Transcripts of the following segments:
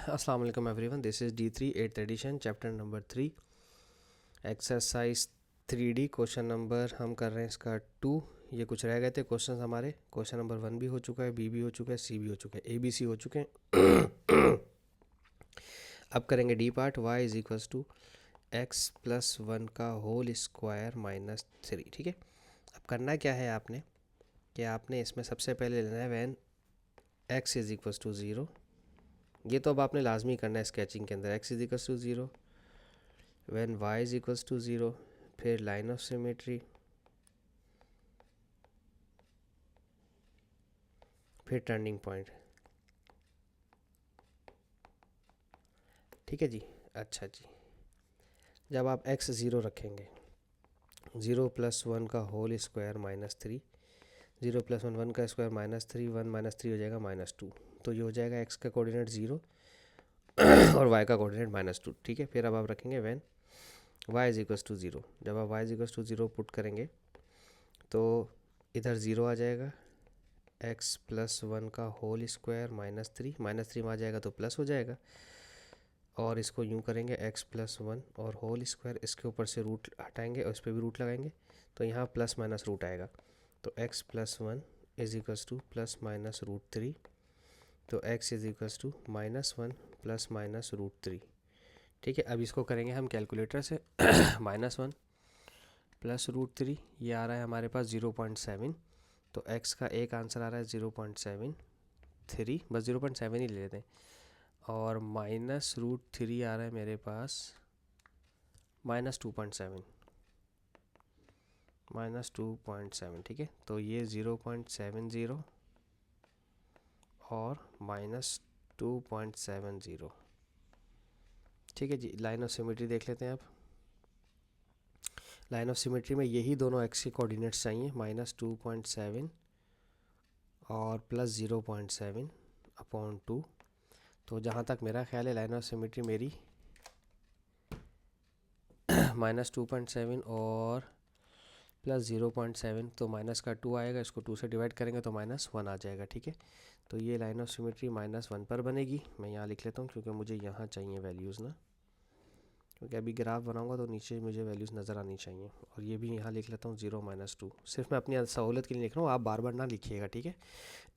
अस्सलाम वालेकुम everyone, this is D3 8th edition chapter number 3 exercise 3D question number हम कर रहे हैं इसका 2। ये कुछ रह गए थे क्वेश्चन हमारे। क्वेश्चन नंबर 1 भी हो चुका है, बी भी हो चुका है, सी भी हो चुका है, ABC हो चुके हैं। अब करेंगे D part. y is equals to x plus one का होल स्क्वायर माइनस 3। ठीक है, अब करना क्या है आपने कि आपने इसमें सबसे पहले लेना है when x is equals to 0। ये तो अब आपने लाजमी करना है स्केचिंग के अंदर। x is equals to 0 when y is equals to 0, फिर लाइन ऑफ सिमेट्री, फिर टर्निंग पॉइंट। ठीक है जी। अच्छा जी, जब आप x 0 रखेंगे, 0 प्लस वन का whole square minus 3, 0 plus one, one का स्क्वायर माइनस 3, वन माइनस 3 हो जाएगा -2। तो ये हो जाएगा x का कोऑर्डिनेट 0 और y का कोऑर्डिनेट -2। ठीक है, फिर अब आप रखेंगे when y is equals to 0। जब आप y is equals to 0 put करेंगे तो इधर 0 आ जाएगा, x प्लस वन का होल स्क्वायर -3, -3 में आ जाएगा तो प्लस हो जाएगा, और इसको यूँ करेंगे x प्लस वन और होल स्क्वायर, इसके ऊपर से रूट हटाएंगे और इस पर भी रूट लगाएंगे तो यहाँ प्लस माइनस रूट आएगा। तो x plus one is equals to plus minus √3। तो x is equals to -1 plus minus √3। ठीक है, अब इसको करेंगे हम कैलकुलेटर से। -1 प्लस √3, ये आ रहा है हमारे पास 0.7। तो x का एक आंसर आ रहा है 0.73, बस 0.7 ही ले लेते हैं। और माइनस √3 आ रहा है मेरे पास -2.7, -2.7। ठीक है, तो ये 0.70 और -2.70। ठीक है जी, लाइन ऑफ सिमेट्री देख लेते हैं आप। लाइन ऑफ सिमेट्री में यही दोनों एक्स के कोऑर्डिनेट्स चाहिए, -2.7 और प्लस 0.7/2। तो जहाँ तक मेरा ख्याल है लाइन ऑफ सिमेट्री मेरी -2.7 और प्लस 0.7, तो माइनस का 2 आएगा, इसको 2 से डिवाइड करेंगे तो -1 आ जाएगा। ठीक है, तो ये लाइन ऑफ सिमेट्री -1 पर बनेगी। मैं यहाँ लिख लेता हूँ क्योंकि मुझे यहाँ चाहिए वैल्यूज़ ना, क्योंकि अभी ग्राफ बनाऊंगा तो नीचे मुझे वैल्यूज़ नज़र आनी चाहिए। और ये भी यहाँ लिख लेता हूँ 0 -2, सिर्फ मैं अपनी सहूलत के लिए लिख रहा हूँ, आप बार बार ना लिखिएगा। ठीक है,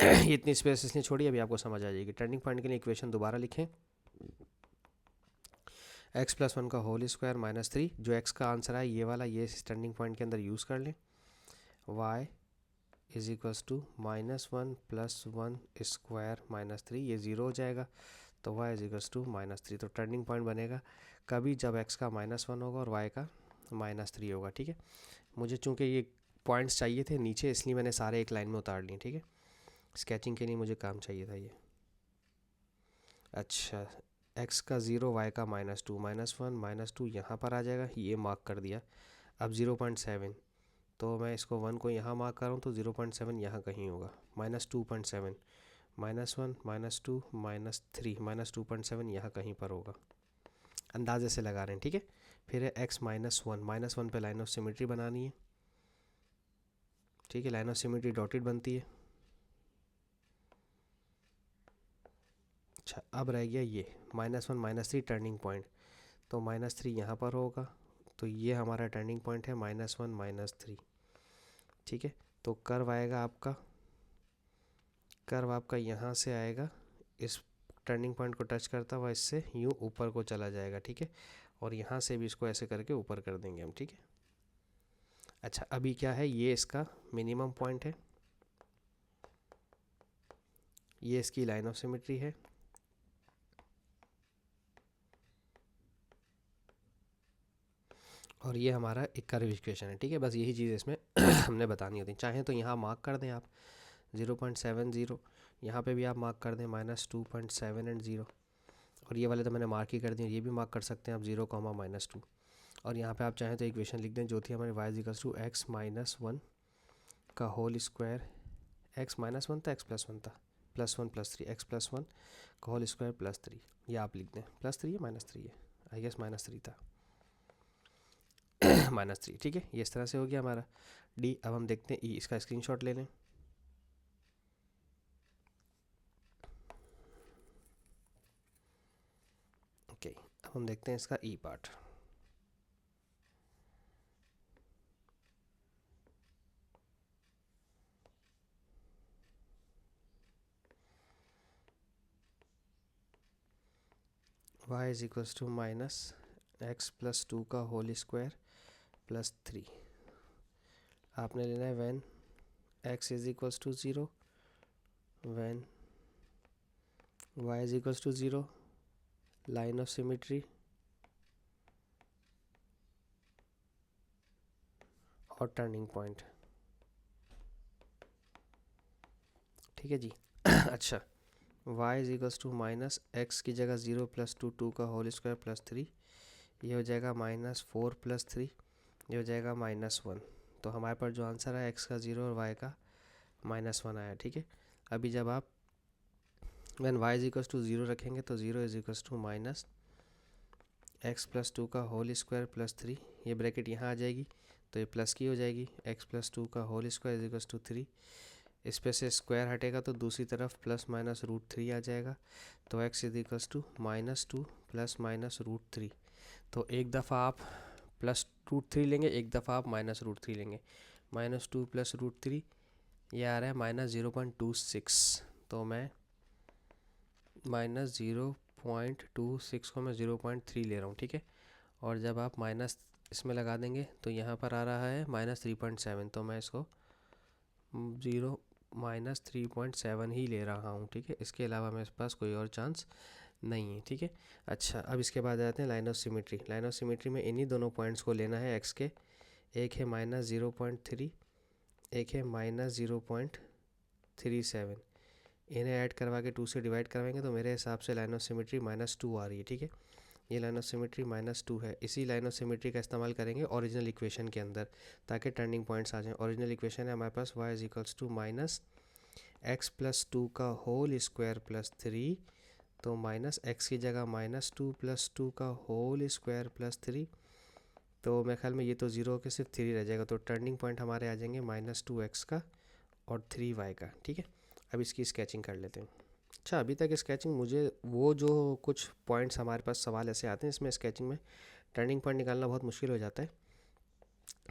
ये इतनी स्पेस इसलिए छोड़ी, अभी आपको समझ आ जाएगी। टर्निंग पॉइंट के लिए इक्वेशन दोबारा लिखें, x प्लस वन का होल स्क्वायर -3, जो x का आंसर है ये वाला, ये टर्निंग पॉइंट के अंदर यूज़ कर लें। y is equals to -1 plus one square -3, ये 0 हो जाएगा, तो y इज इक्वल्स टू -3। तो टर्निंग पॉइंट बनेगा कभी जब x का -1 होगा और y का -3 होगा। ठीक है, मुझे चूँकि ये पॉइंट्स चाहिए थे नीचे, इसलिए मैंने सारे एक लाइन में उतार लिए। ठीक है, स्केचिंग के लिए मुझे काम चाहिए था ये। अच्छा, x का 0, y का -2, -1 -2 यहाँ पर आ जाएगा, ये मार्क कर दिया। अब 0.7, तो मैं इसको 1 को यहाँ मार्क कर रहा हूँ, तो 0.7 यहाँ कहीं होगा। -2.7, -1 -2 -3, -2.7 यहाँ कहीं पर होगा, अंदाजे से लगा रहे हैं। ठीक है, फिर है x -1 पे लाइन ऑफ सिमेट्री बनानी है। ठीक है, लाइन ऑफ सिमेट्री डॉटेड बनती है। अच्छा, अब रह गया ये -1 -3 टर्निंग पॉइंट, तो -3 यहाँ पर होगा, तो ये हमारा टर्निंग पॉइंट है -1 -3। ठीक है, तो कर्व आएगा आपका, कर्व आपका यहाँ से आएगा, इस टर्निंग पॉइंट को टच करता हुआ इससे यूँ ऊपर को चला जाएगा। ठीक है, और यहाँ से भी इसको ऐसे करके ऊपर कर देंगे हम। ठीक है, अच्छा अभी क्या है, ये इसका मिनिमम पॉइंट है, ये इसकी लाइन ऑफ सिमेट्री है। और ये हमारा एक कर्व इक्वेशन है। ठीक है, बस यही चीज़ इसमें हमने बतानी होती है। चाहें तो यहाँ मार्क कर दें आप 0.70, यहाँ पे भी आप मार्क कर दें -2.7 एंड 0, और ये वाले तो मैंने मार्क ही कर दिए, ये भी मार्क कर सकते हैं आप 0, -2। और यहाँ पे आप चाहें तो इक्वेशन लिख दें जो थी हमारे y इक्वल्स टू x -1 का होल स्क्वायर, x -1 था, x +1 था, +1 +3, x +1 का होल स्क्वायर +3, ये आप लिख दें। +3 है -3 है, आई गेस -3 था, -3। ठीक है, ये इस तरह से हो गया हमारा d। अब हम देखते हैं e, इसका स्क्रीनशॉट ले लें। ओके, अब हम देखते हैं इसका E part. y is equals to minus x plus 2 का होल स्क्वायर प्लस 3। आपने लेना है when x is equals to 0, when y is equals to 0, line of symmetry और टर्निंग पॉइंट। ठीक है जी। अच्छा, y is equals to minus x की जगह 0 प्लस 2, 2 का होल स्क्वायर प्लस 3, ये हो जाएगा -4 प्लस 3, ये हो जाएगा -1। तो हमारे पास जो आंसर है x का 0 और y का -1 आया। ठीक है, अभी जब आप when y is equals to 0 रखेंगे तो 0 is equals to minus x plus 2 का होल स्क्वायर प्लस 3, ये ब्रैकेट यहाँ आ जाएगी तो ये प्लस की हो जाएगी, x प्लस 2 का whole square is equals to 3। इस पे से स्क्वायर हटेगा तो दूसरी तरफ प्लस माइनस √3 आ जाएगा, तो x is equals to -2 plus minus √3। तो एक दफ़ा आप प्लस √3 लेंगे, एक दफ़ा आप -√3 लेंगे। -2 प्लस √3 ये आ रहा है -0.26, तो मैं -0.26 को मैं 0.3 ले रहा हूँ। ठीक है, और जब आप माइनस इसमें लगा देंगे तो यहाँ पर आ रहा है -3.7, तो मैं इसको 3.7 ही ले रहा हूँ। ठीक है, इसके अलावा मेरे पास कोई और चांस नहीं है। ठीक है, अच्छा अब इसके बाद आते हैं line of symmetry. Line of symmetry में इन्हीं दोनों पॉइंट्स को लेना है एक्स के, एक है -0.3, एक है -0.37। इन्हें ऐड करवा के 2 से डिवाइड करवाएंगे तो मेरे हिसाब से लाइन ऑफ सिमेट्री -2 आ रही है। ठीक है, ये लाइन ऑफ सिमेट्री -2 है। इसी लाइन ऑफ सिमेट्री का इस्तेमाल करेंगे ओरिजिनल इक्वेशन के अंदर ताकि टर्निंग पॉइंट्स आ जाएं। ओरिजिनल इक्वेशन है हमारे पास y is equals to minus x plus 2 का होल स्क्वायर प्लस 3, तो माइनस एक्स की जगह -2 प्लस 2 का होल स्क्वायर प्लस 3, तो मेरे ख्याल में ये तो 0 के सिर्फ 3 रह जाएगा, तो टर्निंग पॉइंट हमारे आ जाएंगे -2x का और 3y का। ठीक है, अब इसकी स्केचिंग कर लेते हैं। अच्छा, अभी तक स्केचिंग मुझे वो जो कुछ पॉइंट्स हमारे पास सवाल ऐसे आते हैं इसमें स्केचिंग में टर्निंग पॉइंट निकालना बहुत मुश्किल हो जाता है,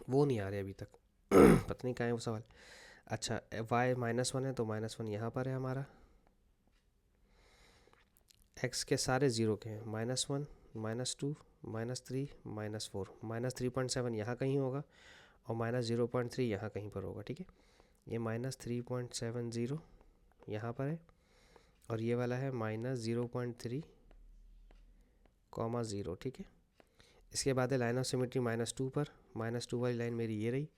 वो नहीं आ रहे अभी तक। पता नहीं कहाँ है वो सवाल। अच्छा, y -1 है तो -1 यहाँ पर है हमारा, x के सारे ज़ीरो के हैं, -1 -2 -3 -4, -3.7 यहाँ कहीं होगा और -0.3 यहाँ कहीं पर होगा। ठीक है, ये -3.70 यहाँ पर है और ये वाला है -0.3, -0। ठीक है, इसके बाद है लाइन ऑफ सिमेट्री -2 पर, -2 वाली लाइन मेरी ये रही।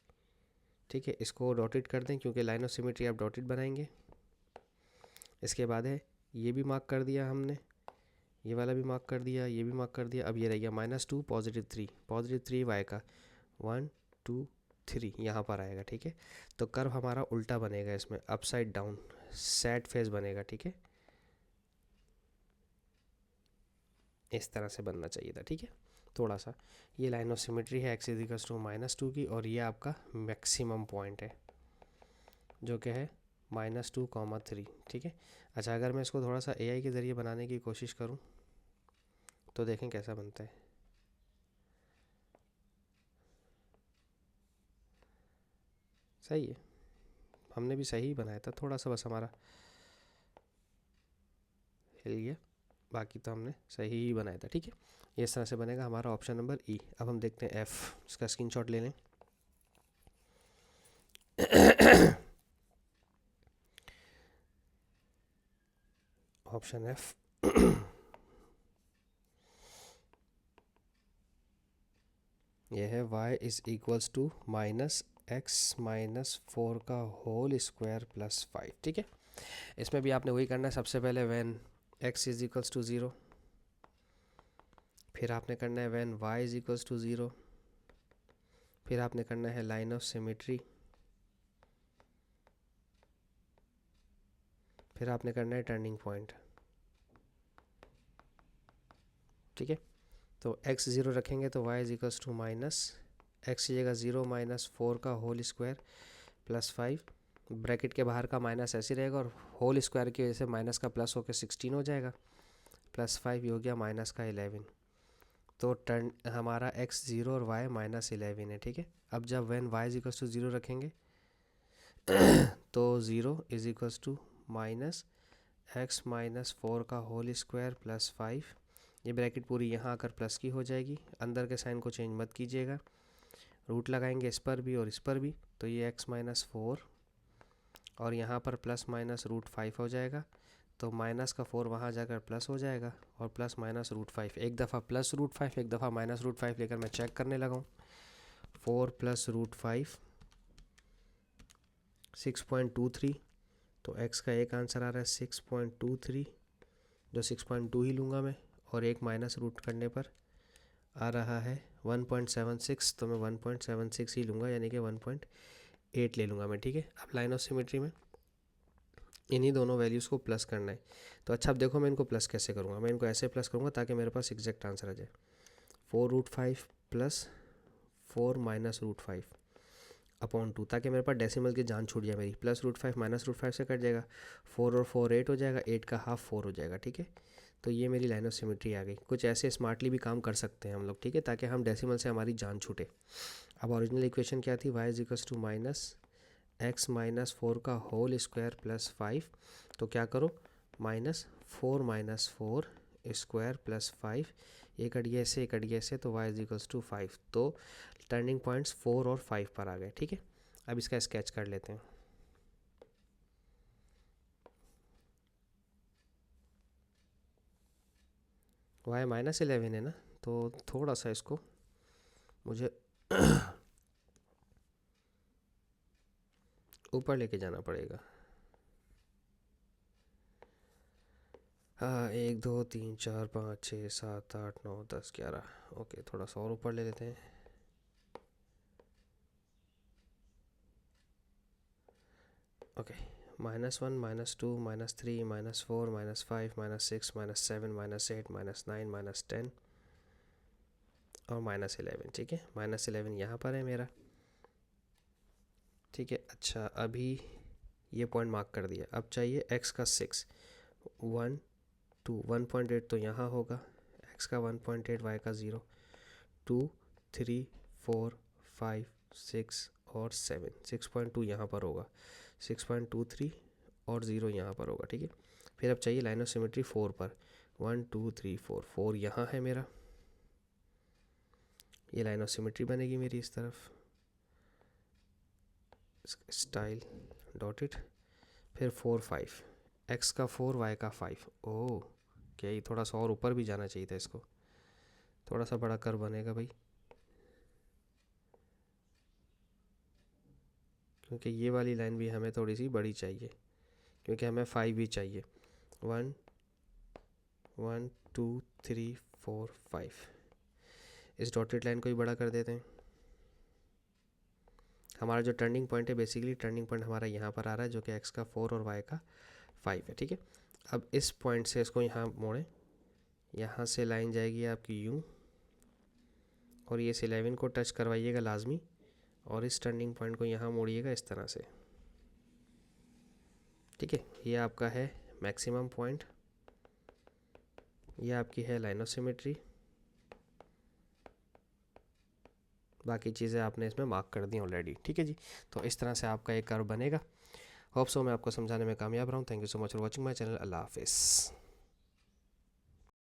ठीक है, इसको डॉटेड कर दें क्योंकि लाइन ऑफ सिमेट्री आप डॉटेड बनाएंगे। इसके बाद है ये भी मार्क कर दिया हमने, ये वाला भी मार्क कर दिया, ये भी मार्क कर दिया। अब ये रह गया -2 +3 y का 1 2 3 यहाँ पर आएगा। ठीक है, तो कर्व हमारा उल्टा बनेगा, इसमें अपसाइड डाउन सैड फेस बनेगा। ठीक है, इस तरह से बनना चाहिए था। ठीक है, थोड़ा सा ये लाइन ऑफ सिमेट्री है x इक्वल्स टू -2 की, और ये आपका मैक्सिमम पॉइंट है जो कि है -2, 3। ठीक है, अच्छा अगर मैं इसको थोड़ा सा AI के ज़रिए बनाने की कोशिश करूं तो देखें कैसा बनता है। सही है, हमने भी सही बनाया था, थोड़ा सा बस हमारा हिल गया, बाकी तो हमने सही ही बनाया था। ठीक है, ये इस तरह से बनेगा हमारा ऑप्शन नंबर ई। अब हम देखते हैं F, इसका स्क्रीनशॉट ले लें। ऑप्शन F ये है y is equals to -x-4 का होल स्क्वायर प्लस 5। ठीक है, इसमें भी आपने वही करना है। सबसे पहले when x is equals to 0, फिर आपने करना है when y is equals to 0, फिर आपने करना है लाइन ऑफ सिमेट्री, फिर आपने करना है टर्निंग पॉइंट। ठीक है, तो x 0 रखेंगे तो y is equals to minus x की जगह 0 -4 का होल स्क्वायर प्लस 5, ब्रैकेट के बाहर का माइनस ऐसे रहेगा और होल स्क्वायर की वजह से माइनस का प्लस होकर 16 हो जाएगा, प्लस 5 ये हो गया माइनस का 11। तो टर्न हमारा x 0 और y माइनस 11 है, ठीक है। अब जब when y is equals to 0 रखेंगे तो 0 is equals to minus x minus 4 का होल स्क्वायर प्लस 5, ये ब्रैकेट पूरी यहाँ आकर प्लस की हो जाएगी, अंदर के साइन को चेंज मत कीजिएगा, रूट लगाएंगे इस पर भी और इस पर भी, तो ये x माइनस 4 और यहाँ पर प्लस माइनस रूट 5 हो जाएगा, तो माइनस का 4 वहाँ जाकर प्लस हो जाएगा और प्लस माइनस रूट 5, एक दफ़ा प्लस रूट 5 एक दफ़ा माइनस रूट 5 लेकर मैं चेक करने लगा हूँ। 4 प्लस रूट 5 6.23, तो x का एक आंसर आ रहा है 6.23, जो 6.2 ही लूँगा मैं, और एक माइनस रूट करने पर आ रहा है 1.76, तो मैं 1.76 ही लूँगा, यानी कि 1.8 ले लूँगा मैं, ठीक है। अब लाइन ऑफ सिमेट्री में इन्हीं दोनों वैल्यूज़ को प्लस करना है। तो अच्छा अब देखो मैं इनको प्लस कैसे करूँगा, मैं इनको ऐसे प्लस करूँगा ताकि मेरे पास एग्जैक्ट आंसर आ जाए। 4√5 प्लस 4 माइनस रूट 5 अपॉन 2, ताकि मेरे पास डेसिमल की जान छूट जाए मेरी। प्लस रूट 5 माइनस रूट 5 से कट जाएगा, 4 और 4 8 हो जाएगा, 8 का हाफ 4 हो जाएगा, ठीक है। तो ये मेरी लाइन ऑफ सिमेट्री आ गई। कुछ ऐसे स्मार्टली भी काम कर सकते हैं हम लोग, ठीक है, ताकि हम डेसिमल से हमारी जान छूटे। अब ओरिजिनल इक्वेशन क्या थी, y is equals to minus x minus 4 का होल स्क्वायर प्लस 5, तो क्या करो माइनस 4 माइनस 4 स्क्वायर प्लस 5, ये कट गया इससे, कट गया इससे, तो y इज इक्वल्स टू 5। तो टर्निंग पॉइंट्स 4 और 5 पर आ गए, ठीक है। अब इसका स्केच कर लेते हैं। y माइनस 11 है ना, तो थोड़ा सा इसको मुझे ऊपर लेके जाना पड़ेगा। हाँ 1 2 3 4 5 6 7 8 9 10 11, ओके थोड़ा सा और ऊपर ले लेते हैं। ओके -1 -2 -3 -4 -5 -6 -7 -8 -9 -10 और -11, ठीक है। -11 यहाँ पर है मेरा, ठीक है। अच्छा अभी ये पॉइंट मार्क कर दिया, अब चाहिए x का 6, 1 2 1.8 तो यहाँ होगा, x का 1.8, y का 0, 2 3 4 5 6 और 7, 6.2 यहाँ पर होगा, 6.23 और 0 यहाँ पर होगा, ठीक है। फिर अब चाहिए लाइन ऑफ सिमेट्री 4 पर, 1 2 3 4, 4 यहाँ है मेरा, ये लाइन ऑफ सिमेट्री बनेगी मेरी इस तरफ, स्टाइल डॉटेड। फिर 4 5, x का 4 y का 5, ओह क्या ये थोड़ा सा और ऊपर भी जाना चाहिए था, इसको थोड़ा सा बड़ा कर बनेगा भाई, क्योंकि ये वाली लाइन भी हमें थोड़ी सी बड़ी चाहिए, क्योंकि हमें 5 भी चाहिए। 1 1 2 3 4 5, इस डॉटेड लाइन को भी बड़ा कर देते हैं। हमारा जो टर्निंग पॉइंट है, बेसिकली टर्निंग पॉइंट हमारा यहाँ पर आ रहा है, जो कि x का 4 और y का 5 है, ठीक है। अब इस पॉइंट से इसको यहाँ मोड़ें, यहाँ से लाइन जाएगी आपकी यूँ, और ये 11 को टच करवाइएगा लाजमी, और इस टर्निंग पॉइंट को यहाँ मोड़िएगा इस तरह से, ठीक है। ये आपका है मैक्सिमम पॉइंट, ये आपकी है लाइन ऑफ सिमेट्री, बाकी चीज़ें आपने इसमें मार्क कर दी ऑलरेडी, ठीक है जी। तो इस तरह से आपका एक कर्व बनेगा। होप सो मैं आपको समझाने में कामयाब रहा हूँ। Thank you so much for watching my channel. अल्लाह हाफिज़।